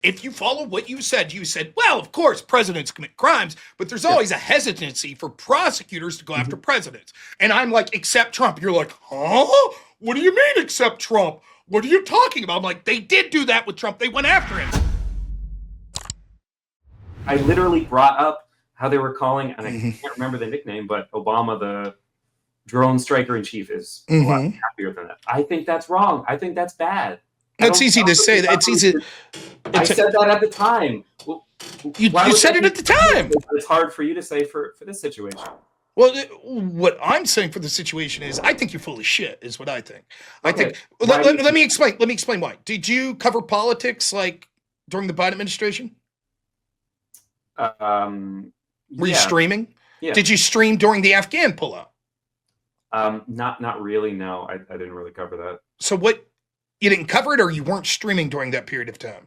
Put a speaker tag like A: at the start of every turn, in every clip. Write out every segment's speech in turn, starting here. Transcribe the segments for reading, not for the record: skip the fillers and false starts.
A: if you follow what you said, well, of course, presidents commit crimes, but there's always a hesitancy for prosecutors to go after presidents. And I'm like, except Trump. You're like, huh? What do you mean, except Trump? What are you talking about? I'm like, they did do that with Trump. They went after him.
B: I literally brought up how they were calling, and I can't remember the nickname, but Obama, the drone striker in chief, is a lot happier than that. I think that's wrong. I think that's bad.
A: It's easy to say that. It's easy.
B: I said that at the time.
A: You said it at the time.
B: It's hard for you to say for this situation.
A: Well, what I'm saying for the situation is, I think you're full of shit. Is what I think. I think. Let me explain. Let me explain why. Did you cover politics like during the Biden administration? Were you streaming?
B: Yeah.
A: Did you stream during the Afghan pullout?
B: Not really. No, I didn't really cover that.
A: So what? You didn't cover it, or you weren't streaming during that period of time?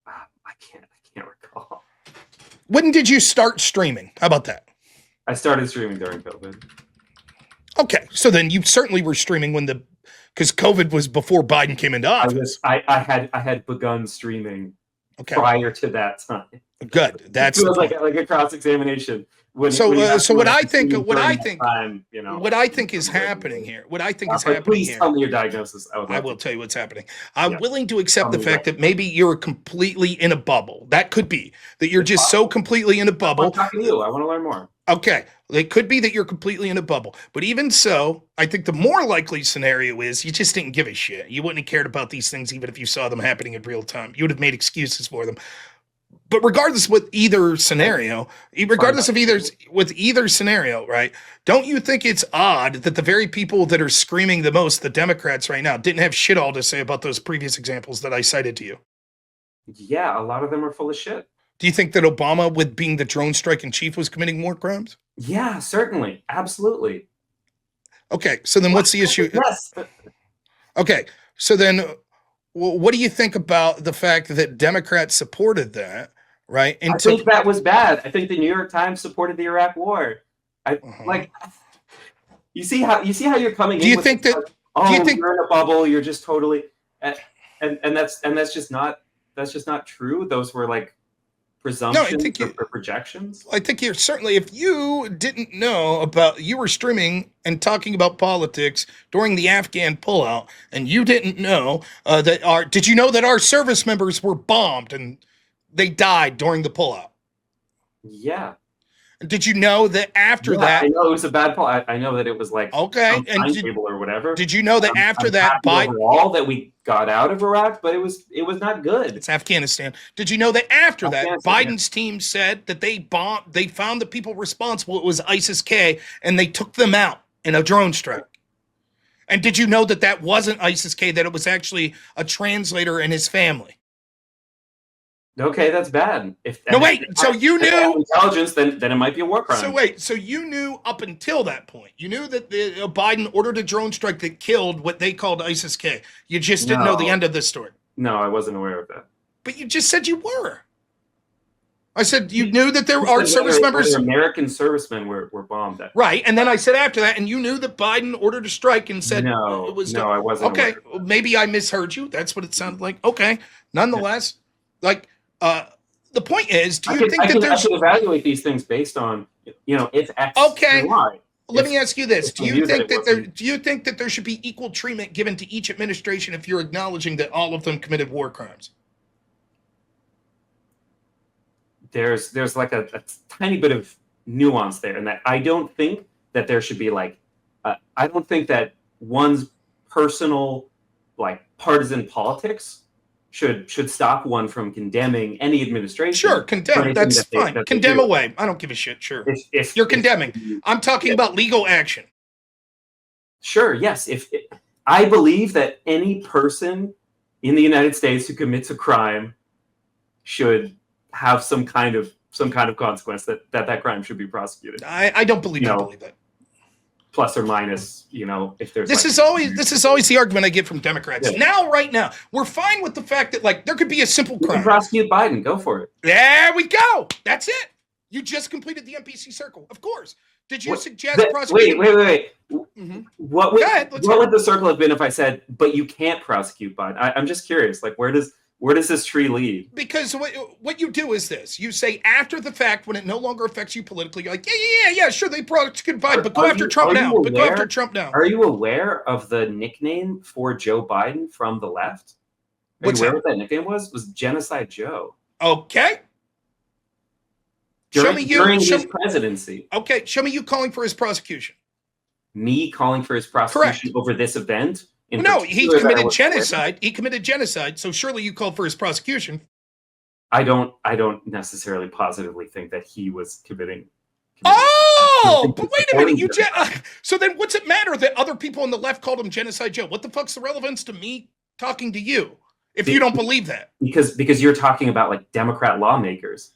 B: I can't recall.
A: When did you start streaming? How about that?
B: I started streaming during COVID.
A: Okay, so then you certainly were streaming because COVID was before Biden came into office.
B: I had begun streaming prior to that time.
A: Good. That's
B: it feels like a cross-examination. What
A: I think is happening here.
B: Please tell me your diagnosis.
A: I will tell you what's happening. I'm willing to accept the fact that maybe you're completely in a bubble. That could be that you're just so completely in a bubble.
B: I'm talking to you. I want to learn more.
A: Okay. It could be that you're completely in a bubble. But even so, I think the more likely scenario is you just didn't give a shit. You wouldn't have cared about these things even if you saw them happening in real time. You would have made excuses for them. But regardless with either scenario, right? Don't you think it's odd that the very people that are screaming the most, the Democrats right now, didn't have shit all to say about those previous examples that I cited to you?
B: Yeah, a lot of them are full of shit.
A: Do you think that Obama, with being the drone strike in chief, was committing more crimes?
B: Yeah, certainly. Absolutely.
A: Okay, so then what's the issue?
B: Yes.
A: Okay, so then what do you think about the fact that Democrats supported that, right?
B: I think that was bad. I think the New York Times supported the Iraq War. You see how you're coming in.
A: Do you think
B: you're in a bubble? You're just totally, and that's just not true. Those were like presumptions or projections.
A: I think you're certainly, if you didn't know you were streaming and talking about politics during the Afghan pullout, and you didn't know did you know that our service members were bombed and they died during the pullout?
B: Yeah.
A: Did you know that after that?
B: I know it was a bad pull. I know that it was like
A: timetable
B: or whatever.
A: Did you know that after that,
B: Biden that we got out of Iraq, but it was not good.
A: It's Afghanistan. Did you know that after that, Biden's team said that they found the people responsible? It was ISIS-K, and they took them out in a drone strike. And did you know that wasn't ISIS-K? That it was actually a translator and his family?
B: Okay, that's bad.
A: So you knew
B: intelligence, then it might be a war crime.
A: So you knew up until that point. You knew that Biden ordered a drone strike that killed what they called ISIS-K. You just didn't know the end of this story.
B: No, I wasn't aware of that.
A: But you just said you were. I said you knew that there are service members.
B: American servicemen were bombed.
A: Right, and then I said after that, and you knew that Biden ordered a strike and said it was.
B: No, I wasn't.
A: Okay, maybe I misheard you. That's what it sounded like. Okay, nonetheless, the point is, do you think that there's?
B: I should evaluate these things based on it's X and Y.
A: Let me ask you this: Do you think that there should be equal treatment given to each administration if you're acknowledging that all of them committed war crimes?
B: There's like a tiny bit of nuance there, and that I don't think that there should be I don't think that one's personal partisan politics should stop one from condemning any administration.
A: Sure, condemn. That's fine. Condemn away. I don't give a shit. Sure. If you're condemning. I'm talking about legal action.
B: Sure, yes. I believe that any person in the United States who commits a crime should have some kind of consequence that crime should be prosecuted.
A: I don't believe you believe that.
B: Plus or minus, if there's
A: this is always the argument I get from Democrats. Yeah. Right now, we're fine with the fact that there could be a simple crime.
B: You can prosecute Biden, go for it.
A: There we go. That's it. You just completed the NPC circle, of course. Did you suggest prosecuting?
B: Wait. Mm-hmm. What would the circle have been if I said, but you can't prosecute Biden? I'm just curious. Where does Where does this tree lead?
A: Because what you do is this. You say after the fact, when it no longer affects you politically, you're like, yeah, sure, they prosecuted Biden, but go after Trump now. But go after Trump now.
B: Are you aware of the nickname for Joe Biden from the left? Are you aware what that nickname was? It was Genocide Joe.
A: Okay.
B: During his presidency.
A: Okay, show me you calling for his prosecution.
B: Me calling for his prosecution over this event?
A: No, he committed genocide. He committed genocide, so surely you called for his prosecution.
B: I don't necessarily positively think that he was committing.
A: Oh, but wait a minute. So then what's it matter that other people on the left called him Genocide Joe? What the fuck's the relevance to me talking to you if you don't believe that?
B: Because you're talking about like Democrat lawmakers.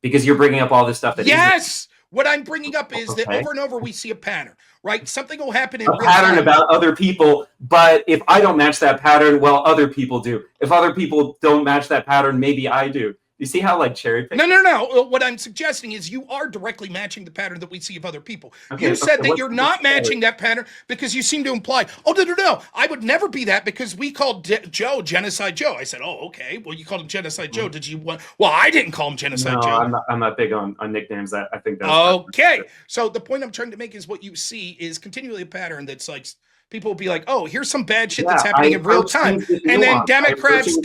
B: Because you're bringing up all this stuff that
A: yes. What I'm bringing up is that over and over we see a pattern, right? Something will happen in
B: a pattern about other people, but if I don't match that pattern, well, other people do. If other people don't match that pattern, maybe I do. You see how like cherry picking?
A: No. What I'm suggesting is you are directly matching the pattern that we see of other people. Okay, you said that you're not matching that pattern because you seem to imply, no. I would never be that because we called Joe Genocide Joe. I said, oh, okay. Well, you called him Genocide Joe. Did you want? Well, I didn't call him Genocide Joe.
B: I'm not big on nicknames. I think that's
A: okay. So the point I'm trying to make is what you see is continually a pattern that's like. People will be like, oh, here's some bad shit that's happening in real time. And then Democrats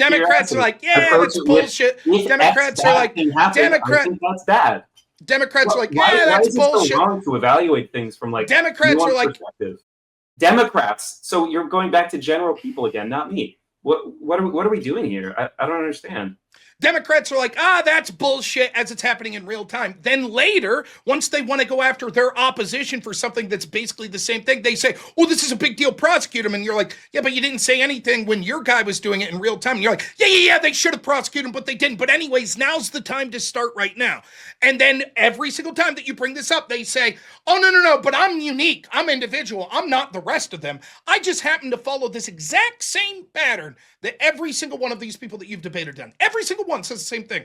A: are like, yeah, that's bullshit. Democrats are like,
B: that's bad.
A: Democrats are like, yeah, that's bullshit.
B: So wrong to evaluate things from like
A: Democrats are like
B: Democrats. So you're going back to general people again, not me. What are we doing here? I don't understand.
A: Democrats are like, that's bullshit as it's happening in real time. Then later, once they want to go after their opposition for something that's basically the same thing, they say, oh, this is a big deal, prosecute him. And you're like, yeah, but you didn't say anything when your guy was doing it in real time. And you're like, yeah, they should have prosecuted him, but they didn't. But anyways, now's the time to start right now. And then every single time that you bring this up, they say, oh, no, but I'm unique. I'm individual. I'm not the rest of them. I just happen to follow this exact same pattern that every single one of these people that you've debated done. Every single one says the same thing.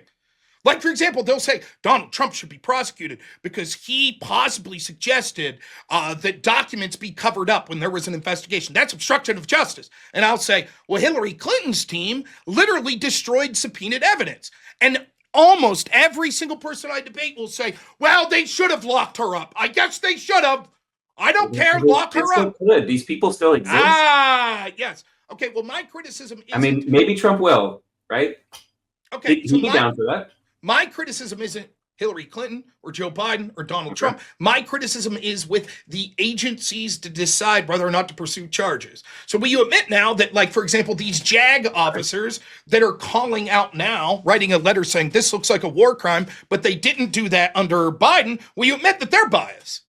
A: Like, for example, they'll say Donald Trump should be prosecuted because he possibly suggested that documents be covered up when there was an investigation. That's obstruction of justice. And I'll say, well, Hillary Clinton's team literally destroyed subpoenaed evidence. And almost every single person I debate will say, well, they should have locked her up. I guess they should have. I don't care. Lock her up.
B: Good. These people still exist.
A: Yes. Okay, well, my criticism is...
B: I mean, maybe Trump will, right?
A: Okay,
B: he'd be down for that.
A: My criticism isn't Hillary Clinton or Joe Biden or Donald Trump. My criticism is with the agencies to decide whether or not to pursue charges. So will you admit now that, like, for example, these JAG officers that are calling out now, writing a letter saying this looks like a war crime, but they didn't do that under Biden, will you admit that they're biased?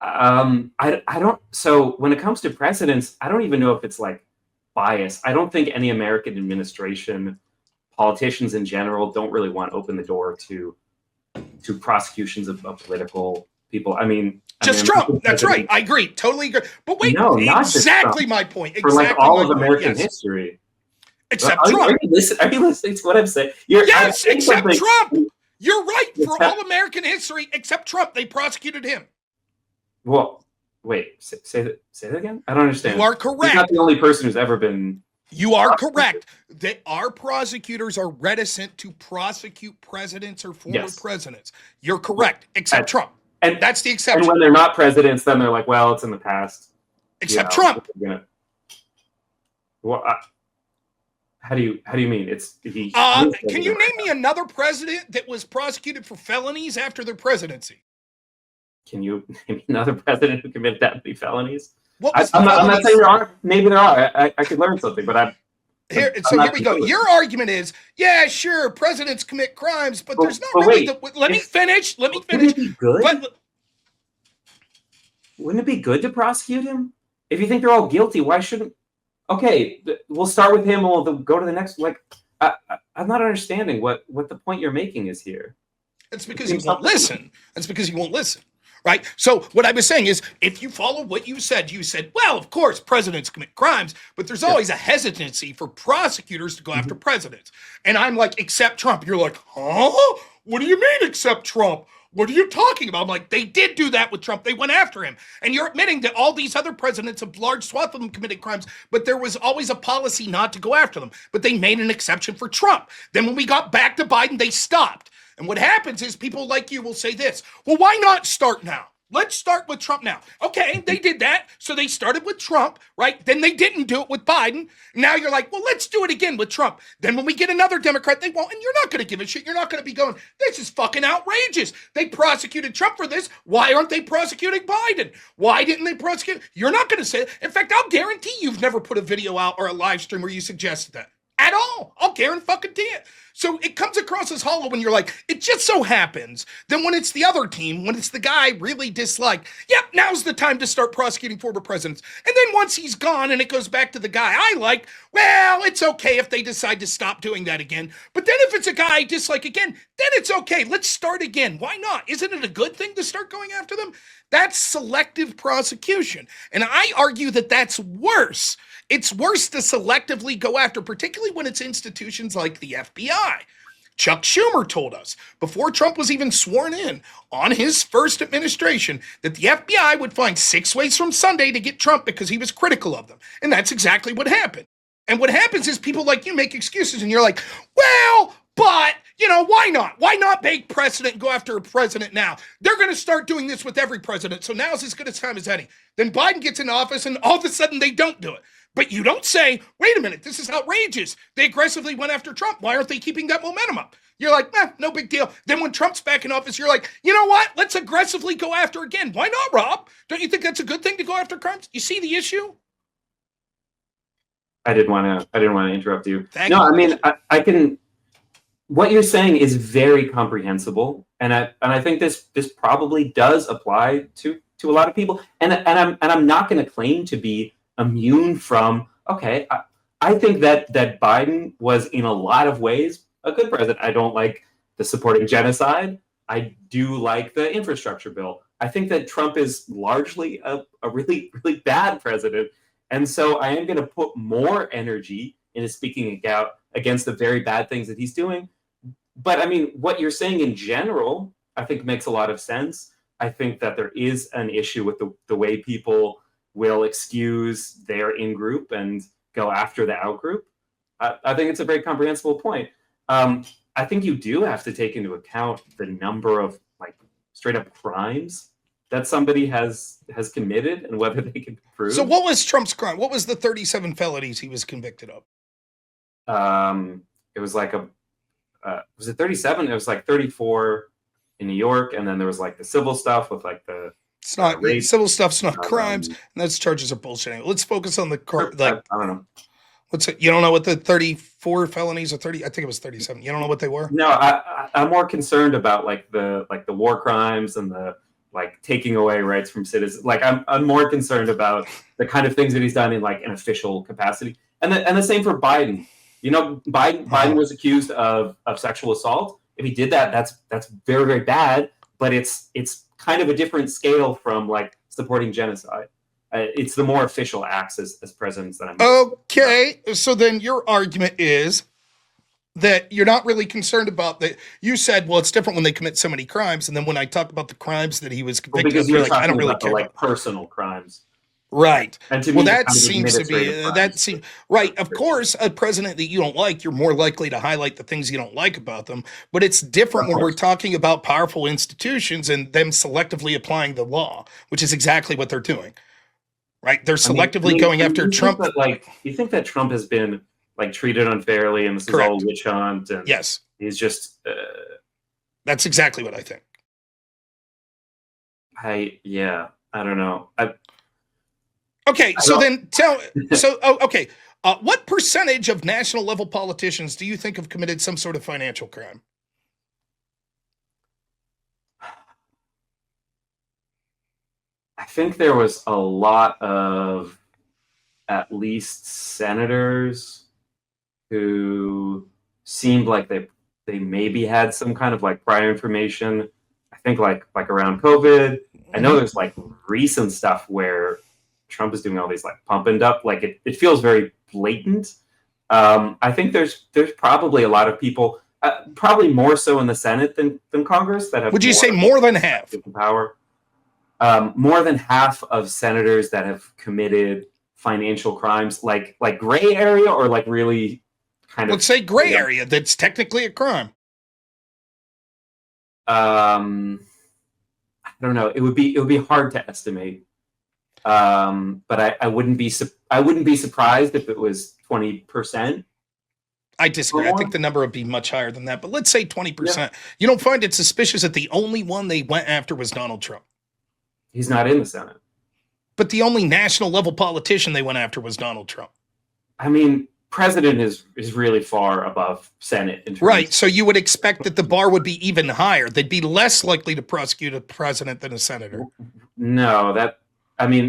B: I don't. So when it comes to presidents, I don't even know if it's like bias. I don't think any American administration, politicians in general, don't really want to open the door to prosecutions of political people.
A: Just Trump. That's right. I agree. Totally agree. But wait, no, exactly my point.
B: For like all of American history.
A: Except Trump.
B: Are you listening to what I'm saying?
A: Yes, except Trump. You're right. For all American history, except Trump, they prosecuted him.
B: Well, wait, say that again? I don't understand.
A: You are correct.
B: He's not the only person who's ever been...
A: You are correct. That our prosecutors are reticent to prosecute presidents or former presidents. You're correct, except Trump. And that's the exception.
B: And when they're not presidents, then they're like, well, it's in the past.
A: Except Trump.
B: How do you mean?
A: Can you name me another president that was prosecuted for felonies after their presidency?
B: Can you name another president who committed that many felonies?
A: I'm
B: not saying there aren't. Maybe there are. I could learn something, but
A: here we go. Your argument is, yeah, sure, presidents commit crimes, but there's not really. Let me finish.
B: Wouldn't it be good? Wouldn't it be good to prosecute him? If you think they're all guilty, why shouldn't? Okay, we'll start with him. We'll go to the next. Like, I'm not understanding what the point you're making is here.
A: It's because you won't listen. It's because you won't listen. right? So what I was saying is, if you follow what you said, well, of course, presidents commit crimes, but there's always a hesitancy for prosecutors to go after presidents. And I'm like, except Trump. You're like, huh? What do you mean, except Trump? What are you talking about? I'm like, they did do that with Trump. They went after him. And you're admitting that all these other presidents, a large swath of them committed crimes, but there was always a policy not to go after them. But they made an exception for Trump. Then when we got back to Biden, they stopped. And what happens is people like you will say this, well, why not start now? Let's start with Trump now. Okay, they did that. So they started with Trump, right? Then they didn't do it with Biden. Now you're like, well, let's do it again with Trump. Then when we get another Democrat, they won't. And you're not going to give a shit. You're not going to be going, this is fucking outrageous. They prosecuted Trump for this. Why aren't they prosecuting Biden? Why didn't they prosecute? You're not going to say it. In fact, I'll guarantee you've never put a video out or a live stream where you suggested that at all. I'll guarantee it. So it comes across as hollow when you're like, it just so happens that when it's the other team, when it's the guy really disliked, yep, now's the time to start prosecuting former presidents. And then once he's gone and it goes back to the guy I like, well, it's okay if they decide to stop doing that again. But then if it's a guy I dislike again, then it's okay. Let's start again. Why not? Isn't it a good thing to start going after them? That's selective prosecution. And I argue that that's worse. It's worse to selectively go after, particularly when it's institutions like the FBI. Chuck Schumer told us before Trump was even sworn in on his first administration that the FBI would find 6 ways from Sunday to get Trump because he was critical of them. And that's exactly what happened. And what happens is people like you make excuses and you're like, well, but, why not? Why not make precedent and go after a president now? They're going to start doing this with every president. So now's as good a time as any. Then Biden gets in office and all of a sudden they don't do it. But you don't say, wait a minute, this is outrageous. They aggressively went after Trump. Why aren't they keeping that momentum up? You're like, no big deal. Then when Trump's back in office, you're like, you know what? Let's aggressively go after again. Why not, Rob? Don't you think that's a good thing to go after crimes? You see the issue?
B: I didn't want to interrupt you.
A: Thank you.
B: I mean, I can. What you're saying is very comprehensible, and I think this probably does apply to a lot of people. And I'm not going to claim to be immune from. Okay, I think that Biden was in a lot of ways a good president. I don't like the supporting genocide. I do like the infrastructure bill. I think that Trump is largely a really, really bad president. And so I am going to put more energy into speaking out against the very bad things that he's doing. But I mean, what you're saying in general, I think makes a lot of sense. I think that there is an issue with the way people will excuse their in-group and go after the out-group. I think it's a very comprehensible point. I think you do have to take into account the number of like straight up crimes that somebody has committed and whether they can prove.
A: So what was Trump's crime? What was the 37 felonies he was convicted of?
B: It was like was it 37? It was like 34 in New York, and then there was like the civil stuff with like the.
A: It's not civil stuff's not crimes, and those charges are bullshit. Let's focus on the
B: I don't know.
A: What's it? You don't know what the 34 felonies or 30? I think it was 37. You don't know what they were?
B: No, I'm more concerned about like the war crimes and the like taking away rights from citizens. Like I'm more concerned about the kind of things that he's done in like an official capacity, and the same for Biden. Biden was accused of sexual assault. If he did that, that's very, very bad. But it's kind of a different scale from like supporting genocide. It's the more official acts as presidents that I'm.
A: Okay, so then your argument is that you're not really concerned about that. You said, well, it's different when they commit so many crimes, and then when I talk about the crimes that he was convicted of, you're like, I don't really care
B: about personal crimes.
A: Right.
B: And to
A: well,
B: me,
A: that seems to be right. Of course, a president that you don't like, you're more likely to highlight the things you don't like about them. But it's different when we're talking about powerful institutions and them selectively applying the law, which is exactly what they're doing. Right? They're selectively going after Trump.
B: You think that Trump has been like treated unfairly, and this is all witch hunt? And
A: yes,
B: he's just.
A: That's exactly what I think.
B: I don't know.
A: Okay, so then okay. What percentage of national level politicians do you think have committed some sort of financial crime?
B: I think there was a lot of at least senators who seemed like they maybe had some kind of like prior information. I think like around COVID. I know there's like recent stuff where Trump is doing all these like pump and dump. Like it feels very blatant. I think there's probably a lot of people, probably more so in the Senate than Congress, that have.
A: Would you say more than half?
B: Power. More than half of senators that have committed financial crimes, like gray area, or like really kind of.
A: Let's say gray area. That's technically a crime.
B: I don't know. It would be hard to estimate. But I wouldn't be surprised if it was 20%.
A: I disagree. I think the number would be much higher than that. But let's say 20%. Yeah. You don't find it suspicious that the only one they went after was Donald Trump?
B: He's not in the Senate.
A: But the only national level politician they went after was Donald Trump.
B: I mean, president is really far above Senate.
A: Right. So you would expect that the bar would be even higher. They'd be less likely to prosecute a president than a senator.
B: No,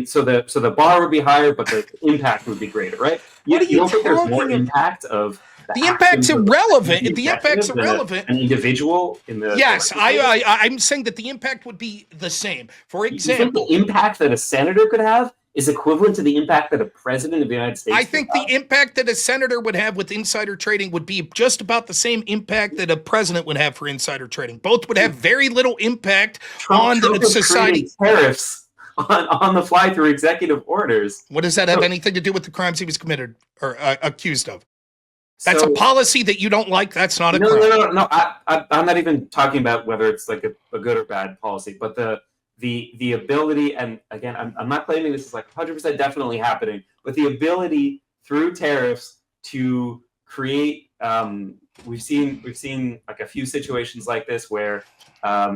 B: so the bar would be higher, but the impact would be greater, right?
A: You don't think
B: there's more impact of
A: the impact's irrelevant. The impact's irrelevant.
B: An individual in the.
A: Yes, I'm saying that the impact would be the same. For example,
B: the impact that a senator could have is equivalent to the impact that a president of the United States.
A: I think the impact that a senator would have with insider trading would be just about the same impact that a president would have for insider trading. Both would have very little impact on society.
B: Tariffs on the fly through executive orders.
A: What does that have anything to do with the crimes he was committed or accused of? That's a policy that you don't like. That's not a crime.
B: No. I'm not even talking about whether it's like a good or bad policy, but the ability, and again, I'm not claiming this is like 100% definitely happening, but the ability through tariffs to create. We've seen like a few situations like this where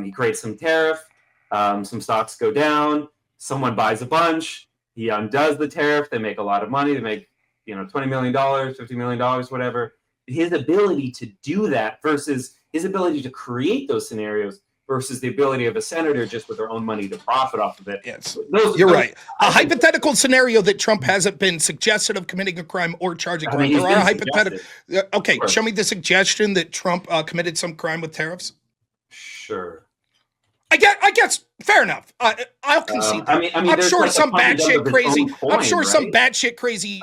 B: he creates some tariff, some stocks go down, someone buys a bunch, he undoes the tariff, they make a lot of money, they make $20 million, $50 million, whatever. His ability to do that versus his ability to create those scenarios versus the ability of a senator just with their own money to profit off of it.
A: Yes, you're right. A hypothetical scenario that Trump hasn't been suggested of committing a crime or charging a crime. There are hypothetical. Okay, show me the suggestion that Trump committed some crime with tariffs.
B: Sure.
A: I guess fair enough. I'll concede that. I'm sure some batshit crazy. I'm sure some batshit crazy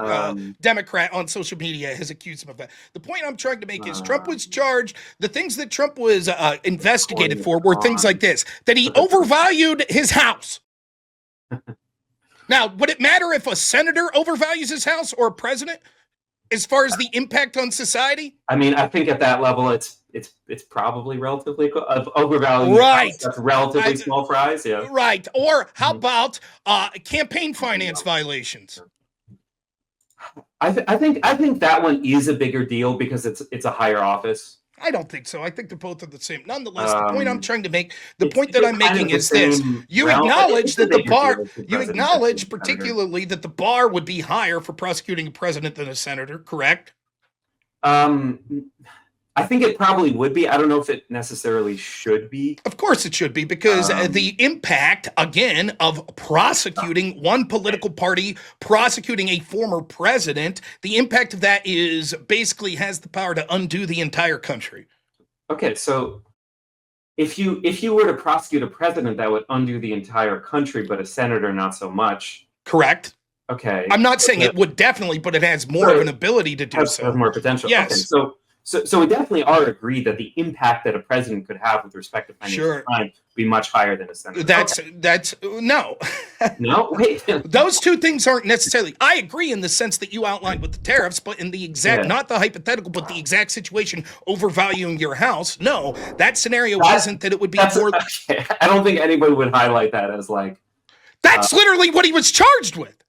A: Democrat on social media has accused him of that. The point I'm trying to make is Trump was charged. The things that Trump was investigated for were things like this: that he overvalued his house. Now, would it matter if a senator overvalues his house or a president, as far as the impact on society?
B: I mean, I think at that level, it's probably relatively overvalued.
A: Right.
B: That's relatively small fries. Yeah.
A: Right. Or how about campaign finance violations?
B: I think that one is a bigger deal because it's a higher office.
A: I don't think so. I think they're both the same. Nonetheless, the point I'm trying to make, the point that I'm making is this: you acknowledge that the bar, you acknowledge particularly that the bar would be higher for prosecuting a president than a senator, correct?
B: I think it probably would be. I don't know if it necessarily should be.
A: Of course it should be, because the impact, again, of prosecuting one political party, prosecuting a former president, the impact of that is basically has the power to undo the entire country.
B: Okay, so if you were to prosecute a president, that would undo the entire country, but a senator not so much.
A: Correct.
B: Okay.
A: I'm not saying it would definitely, but it has more of an ability to do so.
B: Has more potential.
A: Yes.
B: Okay, so we definitely are agreed that the impact that a president could have with respect to financial crime would be much higher than a senator.
A: That's no.
B: No, wait.
A: Those two things aren't necessarily. I agree in the sense that you outlined with the tariffs, but in the exact, not the hypothetical, but the exact situation, overvaluing your house. No, that scenario isn't that it would be more.
B: Okay. I don't think anybody would highlight that as like.
A: That's literally what he was charged with.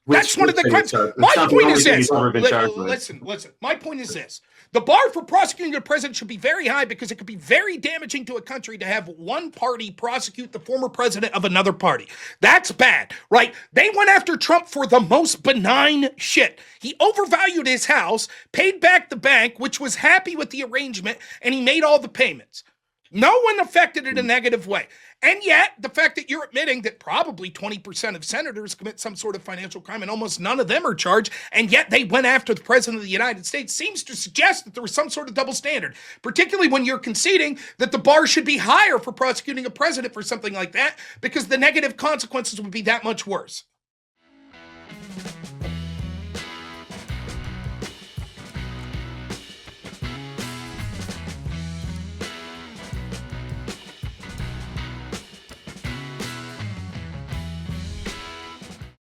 A: That's one of the crimes. My point is this. Listen. My point is this. The bar for prosecuting a president should be very high because it could be very damaging to a country to have one party prosecute the former president of another party. That's bad, right? They went after Trump for the most benign shit. He overvalued his house, paid back the bank, which was happy with the arrangement, and he made all the payments. No one affected in a negative way. And yet, the fact that you're admitting that probably 20% of senators commit some sort of financial crime and almost none of them are charged, and yet they went after the president of the United States seems to suggest that there was some sort of double standard, particularly when you're conceding that the bar should be higher for prosecuting a president for something like that because the negative consequences would be that much worse.